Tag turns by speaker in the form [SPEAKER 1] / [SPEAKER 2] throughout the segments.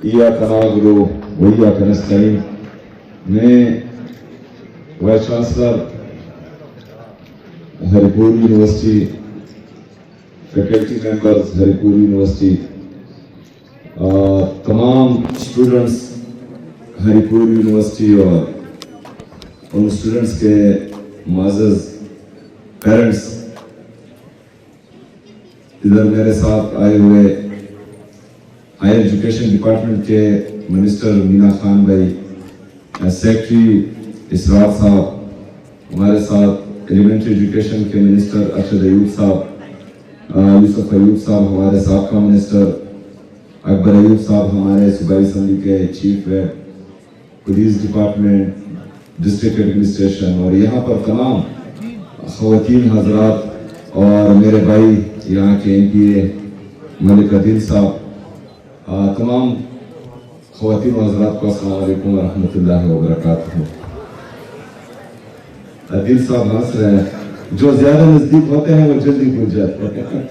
[SPEAKER 1] इय्याका नअबुदु व इय्याका नस्तईन। मैं vice chancellor Haripur university, faculty members Haripur university, तमाम स्टूडेंट्स हरिपुर यूनिवर्सिटी और उन स्टूडेंट्स के मुअज़्ज़ज़ पेरेंट्स, इधर मेरे साथ आए हुए हायर एजुकेशन डिपार्टमेंट के मिनिस्टर मीना खान भाई, सेक्रेटरी इसरार साहब, हमारे साथ एलिमेंट्री एजुकेशन के मिनिस्टर अरशद अयूब साहब, यूसुफ अयूब साहब हमारे साबका मिनिस्टर, अकबर अयूब साहब हमारे सूबाई असम्बली के चीफ है, पुलिस डिपार्टमेंट, डिस्ट्रिक्ट एडमिनिस्ट्रेशन और यहाँ पर तमाम ख़वातीन हजरात और मेरे भाई यहाँ के MPA मलिक अदील साहब, तमाम ख़वातीन हजरात को अस्सलाम वालेकुम व रहमतुल्लाहि व बरकातुहू। अदील साहब हंस रहे हैं, जो ज्यादा नजदीक होते हैं वो जल्दी भूल जाते हैं।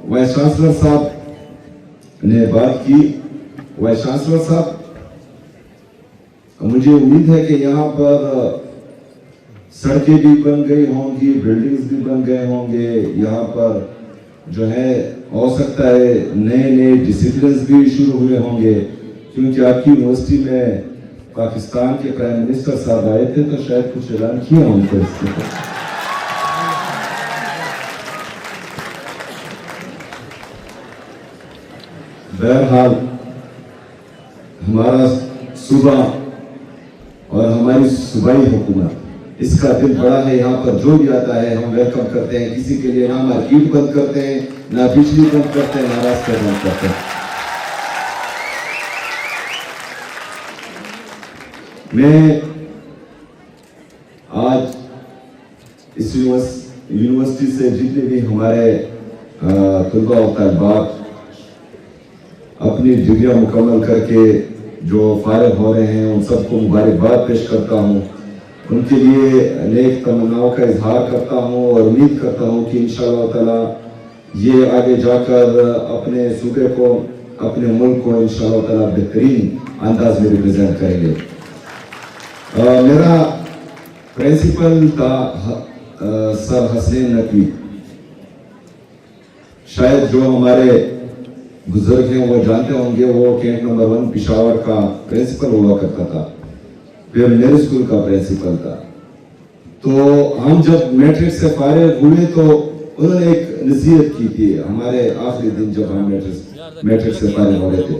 [SPEAKER 1] वाइस चांसलर साहब ने बात की। वाइस चांसलर साहब, मुझे उम्मीद है कि यहाँ पर सड़कें भी बन गई होंगी, बिल्डिंग्स भी बन गए होंगे, यहाँ पर जो है हो सकता है नए नए डिसिप्लिन भी शुरू हुए होंगे, क्योंकि आपकी यूनिवर्सिटी में पाकिस्तान के प्राइम मिनिस्टर साहब आए थे तो शायद कुछ ऐलान किया उनको इसके। बहरहाल हमारा सूबा और हमारी सूबाई हुकूमत, इसका दिल बड़ा है। यहाँ पर जो भी आता है हम वेलकम करते हैं। किसी के लिए ना मार्केट बंद करते हैं, ना बिजली बंद करते हैं, ना रास्ते बंद करते हैं। मैं आज इस यूनिवर्सिटी से जितने भी हमारे तलबा और तलबात अपनी डिग्रियां मुकम्मल करके जो फारिग हो रहे हैं, उन सबको मुबारकबाद पेश करता हूँ। उनके लिए नेक तमन्नाओं का इजहार करता हूँ और उम्मीद करता हूँ कि इंशाअल्लाह ताला ये आगे जाकर अपने सूबे को, अपने मुल्क को इंशाअल्लाह ताला बेहतरीन अंदाज में रिप्रेजेंट करेंगे। मेरा प्रिंसिपल था सर हसनैन नकवी। शायद जो हमारे बुजुर्ग हैं वो जानते होंगे, वो कैंट नंबर 1 पिशावर का प्रिंसिपल हुआ करता था, फिर मेरे स्कूल का प्रिंसिपल था। तो हम जब मैट्रिक से फारिग हुए तो उन्होंने एक नसीहत की थी हमारे आखिरी दिन जब हम मैट्रिक से फारिग हो रहे थे।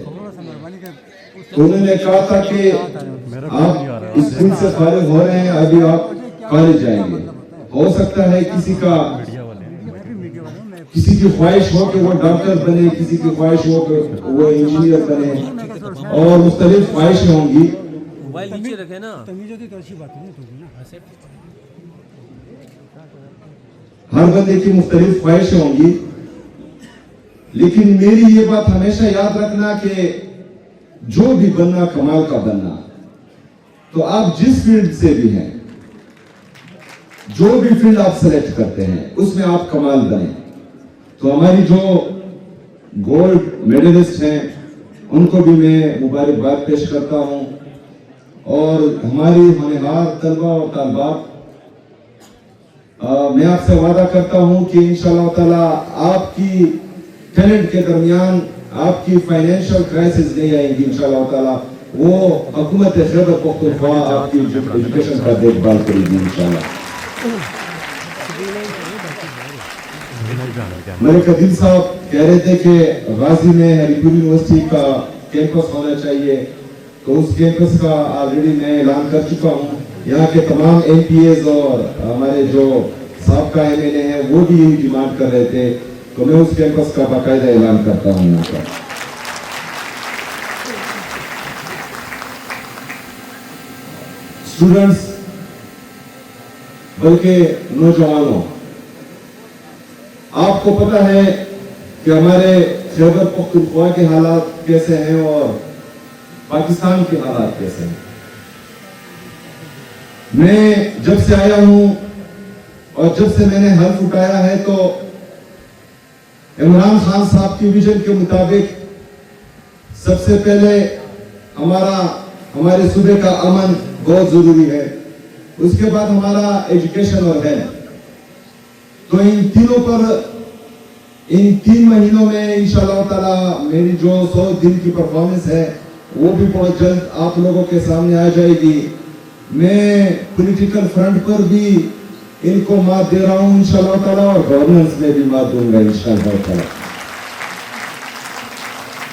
[SPEAKER 1] तो उन्होंने कहा था कि आप इस स्कूल से फारिग हो रहे हैं, अभी आप कॉलेज जाएंगे। हो सकता है किसी की ख्वाहिश हो कि वो डॉक्टर बने, किसी की ख्वाहिश हो कि वो इंजीनियर बने, और मुख्तलिफ ख्वाहिशें होंगी।
[SPEAKER 2] नीचे रखे ना,
[SPEAKER 1] हर बंदे की मुख्तलिफ ख्वाहिशें होंगी, लेकिन मेरी ये बात हमेशा याद रखना कि जो भी बनना कमाल का बनना। तो आप जिस फील्ड से भी हैं, जो भी फील्ड आप सेलेक्ट करते हैं, उसमें आप कमाल बने। तो हमारी जो गोल्ड मेडलिस्ट हैं उनको भी मैं मुबारकबाद पेश करता हूं, और हमारी होनहार तलबा और तलबात, मैं आपसे वादा करता हूं कि इंशाअल्लाह ताला आपकी टैलेंट के दरमियान आपकी फाइनेंशियल क्राइसिस नहीं आएगी। इंशाअल्लाह ताला वो हुकूमत खैबर पख्तूनख्वा आपकी एजुकेशन का देखभाल करेगी इंशाअल्लाह। मलिक अदील साहब कह रहे थे कि गाजी में हरिपुर यूनिवर्सिटी का कैंपस होना चाहिए, तो उस कैंपस का ऑलरेडी मैं ऐलान कर चुका हूँ। यहाँ के तमाम MPAs और हमारे जो साबका MLA हैं वो भी यही डिमांड कर रहे थे, तो मैं उस कैंपस का बाकायदा ऐलान करता हूँ यहाँ पर। स्टूडेंट्स बल्कि नौजवानों, आपको पता है कि हमारे खैबर पख्तूनख्वा के हालात कैसे हैं और पाकिस्तान के हालात कैसे हैं। मैं जब से आया हूं और जब से मैंने हल्फ उठाया है, तो इमरान खान साहब की विजन के मुताबिक सबसे पहले हमारे सूबे का अमन बहुत जरूरी है, उसके बाद हमारा एजुकेशन और हेल्थ। तो इन तीनों पर इन 3 महीनों में इंशाअल्लाह ताला मेरी जो 100 दिन की परफॉर्मेंस है वो भी बहुत जल्द आप लोगों के सामने आ जाएगी। मैं पॉलिटिकल फ्रंट पर भी इनको मात दे रहा हूं इंशाअल्लाह ताला, और गवर्नेंस में भी मात दूंगा इंशाअल्लाह ताला।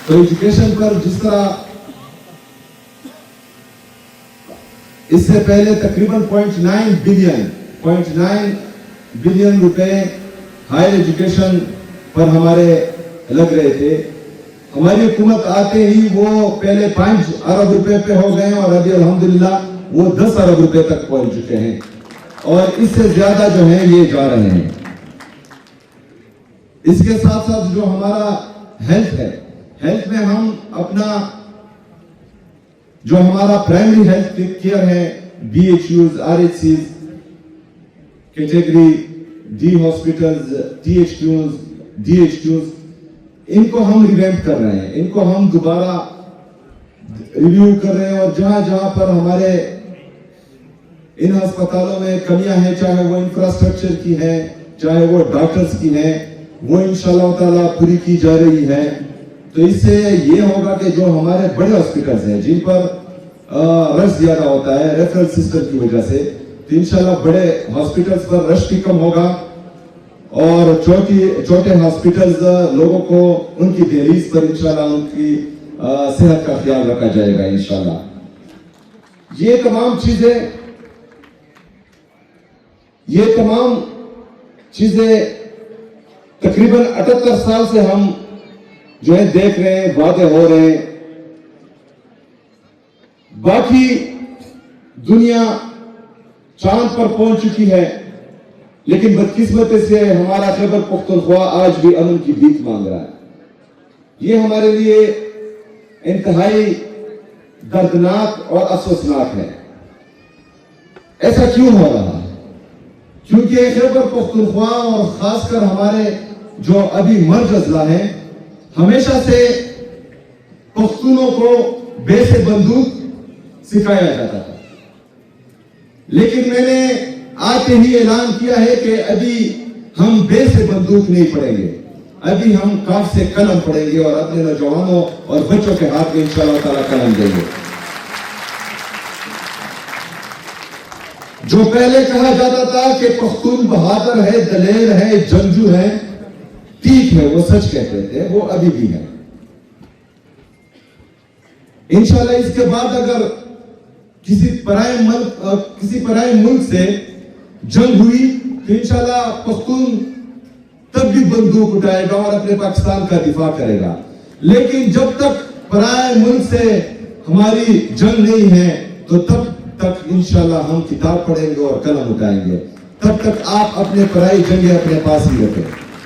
[SPEAKER 1] तो एजुकेशन पर जिस तरह इससे पहले तकरीबन 0.9 बिलियन रुपए हायर एजुकेशन पर हमारे लग रहे थे। हमारी हुकूमत आते ही वो पहले 5 अरब रुपए पे हो गए और अभी अल्हम्दुलिल्लाह वो 10 अरब रुपए तक पहुंच चुके हैं, और इससे ज्यादा जो है ये जा रहे हैं। इसके साथ साथ जो हमारा हेल्थ है, हेल्थ में हम अपना जो हमारा प्राइमरी हेल्थ केयर है, BHUs, RHCs, category D hospitals, THQs, DHQs, इनको हम रिवैम्प कर रहे हैं, इनको हम दोबारा रिव्यू कर रहे हैं, और जहां जहां पर हमारे इन अस्पतालों में कमियां हैं, चाहे वो इंफ्रास्ट्रक्चर की है, चाहे वो डॉक्टर्स की है, वो इंशाअल्लाह ताला पूरी की जा रही है। तो इससे ये होगा कि जो हमारे बड़े हॉस्पिटल्स हैं जिन पर रश ज्यादा होता है रेफरल सिस्टम की वजह से, तो इंशाल्लाह बड़े हॉस्पिटल्स पर रश भी कम होगा, और छोटे हॉस्पिटल्स लोगों को उनकी दहलीज पर इंशाल्लाह उनकी सेहत का ख्याल रखा जाएगा इंशाल्लाह। ये तमाम चीजें तकरीबन 78 साल से हम जो है देख रहे हैं, वादे हो रहे हैं। बाकी दुनिया चांद पर पहुंच चुकी है, लेकिन बदकिस्मती से हमारा खैबर पख्तूनख्वा आज भी अमन की भीख मांग रहा है। ये हमारे लिए इंतहाई दर्दनाक और अफसोसनाक है। ऐसा क्यों हो रहा है? क्योंकि खैबर पख्तूनख्वा और खासकर हमारे जो अभी मर्ज अजला है, हमेशा से पख्तूनों को बेसे बंदूक सिखाया जाता था, लेकिन मैंने आते ही ऐलान किया है कि अभी हम बे से बंदूक नहीं पड़ेंगे, अभी हम काफ से कलम पड़ेंगे और अपने नौजवानों और बच्चों के हाथ में इंशाअल्लाह ताला कलम देंगे। जो पहले कहा जाता था कि पख्तून बहादुर है, दलेर है, जंगजू है, ठीक है, वो सच कहते थे, वो अभी भी है। इंशाअल्लाह इसके बाद अगर किसी पराए मुल्क से जंग हुई तो इंशाअल्लाह पख्तून तब भी बंदूक उठाएगा और अपने पाकिस्तान का दिफा करेगा। लेकिन जब तक पराए मुल्क से हमारी जंग नहीं है, तो तब तक इंशाअल्लाह हम किताब पढ़ेंगे और कलम उठाएंगे। तब तक आप अपने पराई जंगें अपने पास ही रखें।